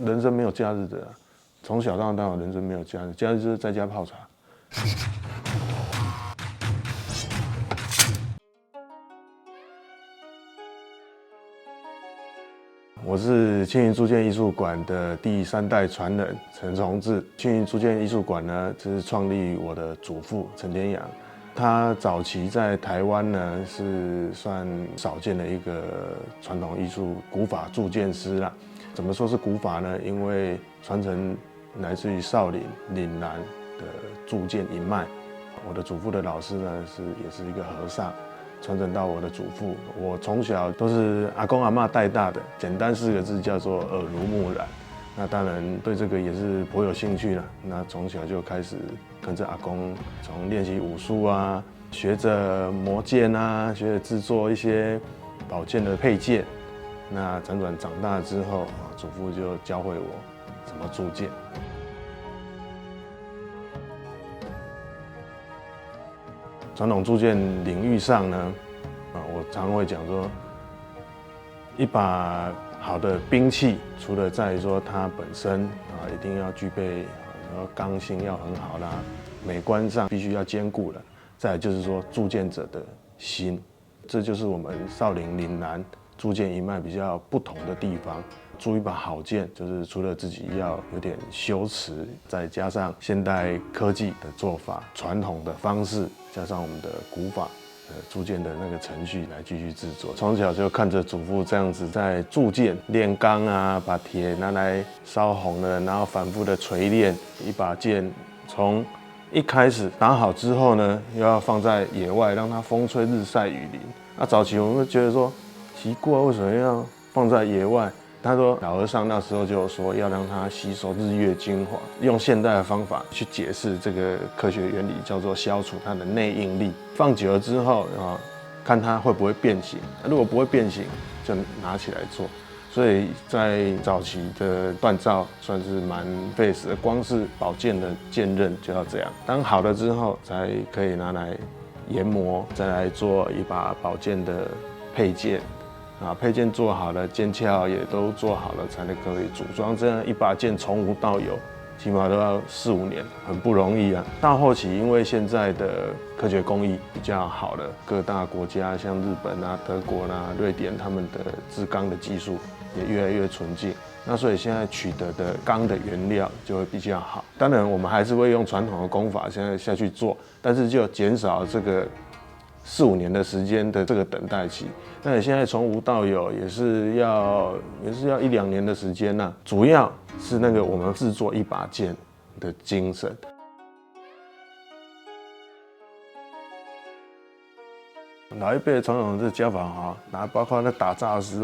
人生没有假日的、啊，从小到大人生没有假日，假日就是在家泡茶。我是青云铸剑艺术馆的第3代传人陈崇志。青云铸剑艺术馆呢，这是创立我的祖父陈天阳。他早期在台湾呢是算少见的一个传统艺术古法铸剑师啦。怎么说是古法呢？因为传承来自于少林岭南的铸剑一脉。我的祖父的老师呢也是一个和尚。传承到我的祖父，我从小都是阿公阿嬷带大的，简单4个字叫做耳濡目染。那当然对这个也是颇有兴趣了。那从小就开始跟着阿公，从练习武术啊，学着磨剑啊，学着制作一些宝剑的配件。那辗转长大之后，祖父就教会我怎么铸剑。传统铸剑领域上呢，我常会讲说，一把好的兵器，除了在于说它本身一定要具备，刚性要很好啦，美观上必须要兼顾了。再来就是说铸剑者的心，这就是我们少林岭南铸剑一脉比较不同的地方。铸一把好剑，就是除了自己要有点修持，再加上现代科技的做法、传统的方式，加上我们的古法铸剑的那个程序来继续制作。从小就看着祖父这样子在铸剑、炼钢啊，把铁拿来烧红了，然后反复的锤炼一把剑，从一开始打好之后呢，又要放在野外，让它风吹日晒雨淋。那早期我们会觉得说，奇怪，为什么要放在野外？他说，老和尚那时候就有说要让它吸收日月精华，用现代的方法去解释这个科学原理，叫做消除它的内应力。放久了之后看它会不会变形。如果不会变形，就拿起来做。所以在早期的锻造算是蛮费时的，光是宝剑的剑刃就要这样。当好了之后，才可以拿来研磨，再来做一把宝剑的配件。配件做好了，剑鞘也都做好了，才能可以组装。这样一把剑从无到有，起码都要4、5年，很不容易啊。到后期，因为现在的科学工艺比较好了，各大国家像日本啊、德国啦、瑞典，他们的制钢的技术也越来越纯净。那所以现在取得的钢的原料就会比较好。当然，我们还是会用传统的工法现在下去做，但是就减少这个4、5年的时间的这个等待期。那你现在从无到有也是要1、2年的时间呐。主要是那个我们制作一把剑的精神。老一辈的传统的教法然后包括那打仗的时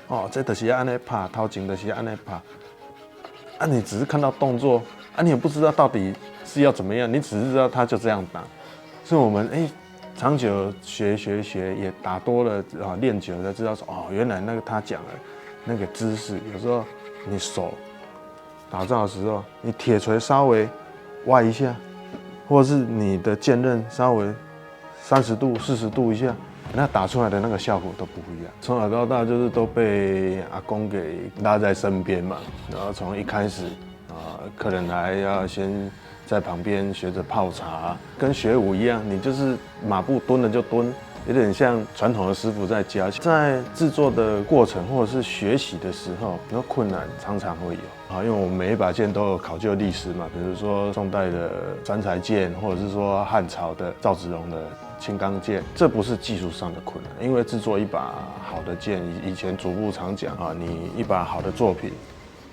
候，这就是要按呢拍，头前就是要按呢拍。你只是看到动作，你也不知道到底是要怎么样，你只是知道他就这样打。所以我们长久学也打多了练久了才知道说原来那个他讲的那个姿势，有时候你手打仗的时候，你铁锤稍微歪一下，或者是你的剑刃稍微30度、40度一下，那打出来的那个效果都不一样。从小到大就是都被阿公给拉在身边嘛，然后从一开始客人来要先在旁边学着泡茶，跟学武一样，你就是马步蹲了就蹲，有点像传统的师傅在教。在制作的过程或者是学习的时候，那困难常常会有因为我们每一把剑都有考究历史嘛，比如说宋代的三才剑，或者是说汉朝的赵子龙的青钢剑，这不是技术上的困难，因为制作一把好的剑，以前祖父常讲你一把好的作品，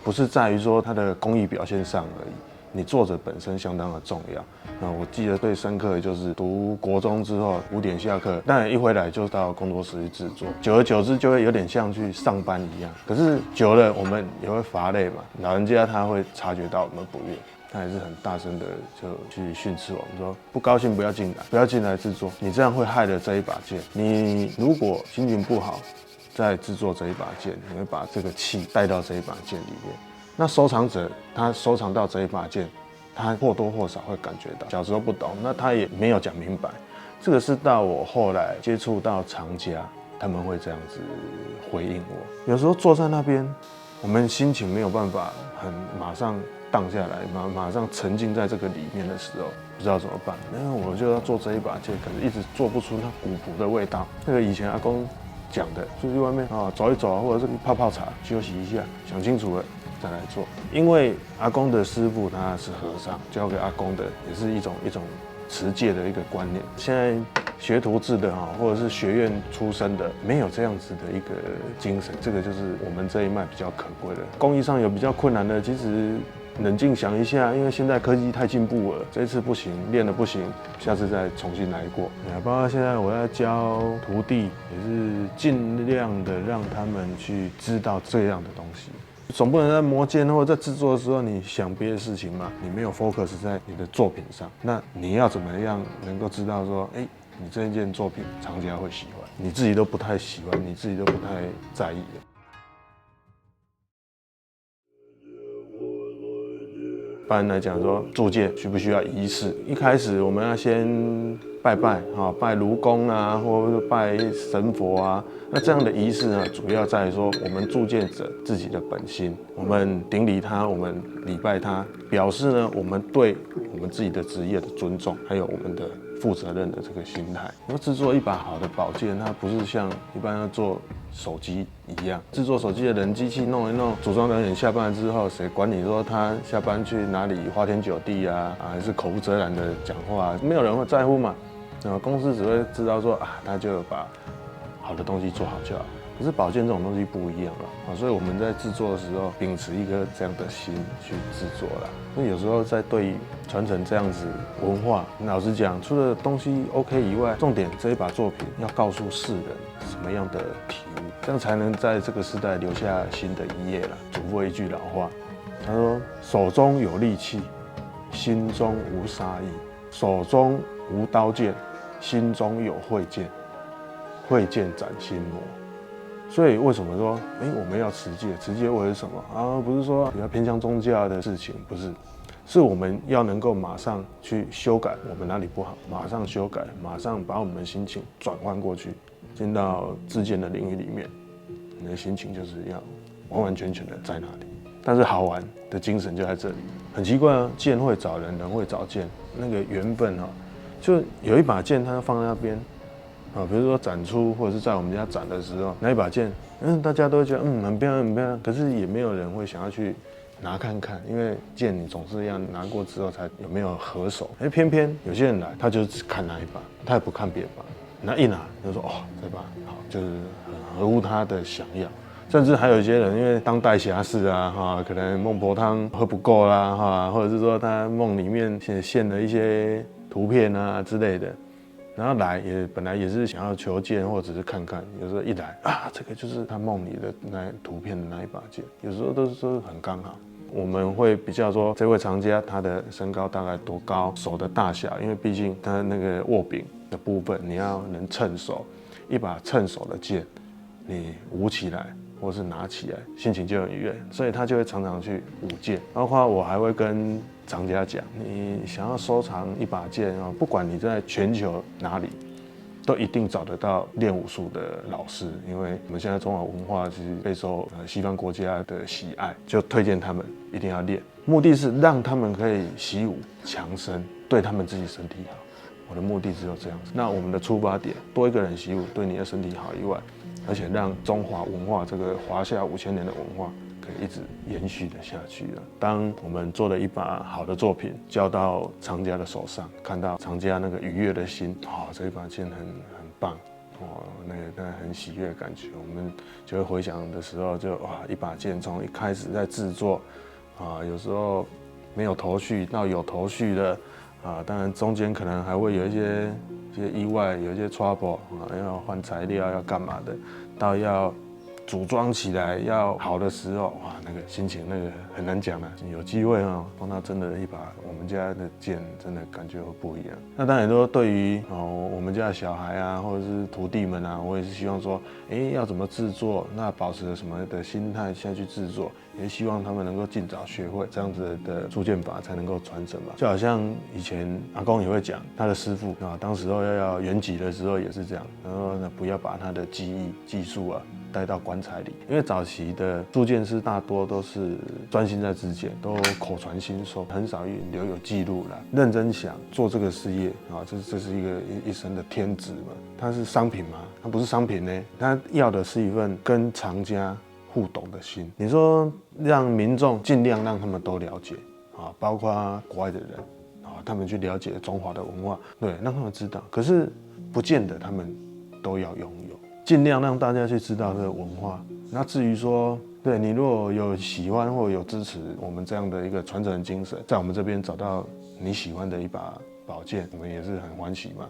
不是在于说它的工艺表现上而已。你作者本身相当的重要。我记得最深刻的就是读国中之后5点下课，但一回来就到工作室去制作，久而久之就会有点像去上班一样。可是久了我们也会乏累嘛，老人家他会察觉到我们不悦，他也是很大声的就去训斥我们说，不高兴不要进来，不要进来制作，你这样会害了这一把剑。你如果心情不好，在制作这一把剑，你会把这个气带到这一把剑里面。那收藏者他收藏到这一把剑，他或多或少会感觉到。小时候不懂，那他也没有讲明白。这个是到我后来接触到藏家，他们会这样子回应我。有时候坐在那边，我们心情没有办法很马上荡下来，马上沉浸在这个里面的时候，不知道怎么办。那我就要做这一把剑，可是一直做不出那古朴的味道。那个以前阿公讲的，出去外面走一走，或者是泡泡茶，休息一下，想清楚了再来做。因为阿公的师傅他是和尚，教给阿公的也是一种持戒的一个观念。现在学徒制的或者是学院出身的，没有这样子的一个精神，这个就是我们这一脉比较可贵的。工艺上有比较困难的，其实冷静想一下，因为现在科技太进步了，这一次不行，练的不行，下次再重新来过。包括现在我要教徒弟，也是尽量的让他们去知道这样的东西。总不能在磨剑或者在制作的时候，你想别的事情嘛？你没有 focus 在你的作品上，那你要怎么样能够知道说，你这一件作品厂家会喜欢，你自己都不太喜欢，你自己都不太在意的。一般来讲说，铸剑需不需要仪式？一开始我们要先拜拜拜卢公啊，或者拜神佛啊。那这样的仪式呢，主要在于说我们铸剑者自己的本心，我们顶礼他，我们礼拜他，表示呢我们对我们自己的职业的尊重，还有我们的负责任的这个心态。要制作一把好的宝剑，它不是像一般要做手机一样，制作手机的人机器弄一弄，组装人员下班之后，谁管你说他下班去哪里花天酒地啊，还是口无遮拦的讲话，没有人会在乎嘛。公司只会知道说他就把好的东西做好就好。可是宝剑这种东西不一样了所以我们在制作的时候，秉持一颗这样的心去制作啦。所以有时候在对于传承这样子文化，老实讲，除了东西 OK 以外，重点这一把作品要告诉世人什么样的体悟，这样才能在这个时代留下新的一页啦。祖父一句老话，他说：“手中有利器，心中无杀意；手中无刀剑，心中有慧剑。慧剑斩心魔。”所以为什么说，我们要持戒？持戒为了什么不是说比较偏向宗教的事情，不是，是我们要能够马上去修改我们哪里不好，马上修改，马上把我们的心情转换过去，进到制剑的领域里面，你的心情就是要完完全全的在那里。但是好玩的精神就在这里。很奇怪剑会找人，人会找剑，那个缘分就有一把剑，它放在那边。比如说展出或者是在我们家展的时候，那一把剑，大家都会觉得很漂亮很漂亮，可是也没有人会想要去拿看看，因为剑你总是要拿过之后才有没有合手。偏偏有些人来，他就只看那一把，他也不看别把，那一拿就说这把好，就是很合乎他的想要。甚至还有一些人，因为当代侠士可能孟婆汤喝不够啦或者是说他梦里面现了一些图片之类的。然后来本来也是想要求剑或者是看看，有时候一来这个就是他梦里的那图片的那一把剑，有时候都是很刚好。我们会比较说这位藏家他的身高大概多高，手的大小，因为毕竟他那个握柄的部分你要能称手，一把称手的剑，你舞起来或是拿起来，心情就很愉悦，所以他就会常常去舞剑。包括我还会跟藏家讲，你想要收藏一把剑不管你在全球哪里，都一定找得到练武术的老师，因为我们现在中华文化其实备受西方国家的喜爱，就推荐他们一定要练，目的是让他们可以习武强身，对他们自己身体好。我的目的只有这样子。那我们的出发点，多一个人习武，对你的身体好以外，而且让中华文化这个华夏5000年的文化可以一直延续的下去了。当我们做了一把好的作品交到藏家的手上，看到藏家那个愉悦的心，这一把剑很棒，那个很喜悦的感觉，我们就会回想的时候就一把剑从一开始在制作有时候没有头绪到有头绪的当然中间可能还会有一些意外，有一些 trouble 要换材料要干嘛的，到要组装起来要好的时候，那个心情那个很难讲了。有机会碰到真的一把我们家的剑，真的感觉会不一样。那当然说对于我们家的小孩或者是徒弟们我也是希望说，要怎么制作，那保持什么的心态下去制作，也希望他们能够尽早学会这样子的铸剑法才能够传承嘛。就好像以前阿公也会讲，他的师傅啊，当时候要圆寂的时候也是这样，然后呢不要把他的技术啊带到棺材里，因为早期的铸剑师大多都是专心在织剑，都口传心授，很少留有记录啦。认真想做这个事业啊，这是一生的天职嘛。它是商品吗？它不是商品呢，它要的是一份跟藏家互动的心。你说让民众尽量让他们都了解啊，包括国外的人啊，他们去了解中华的文化，对，让他们知道。可是不见得他们都要拥有。尽量让大家去知道这个文化。那至于说，对你如果有喜欢或有支持我们这样的一个传承精神，在我们这边找到你喜欢的一把宝剑，我们也是很欢喜嘛。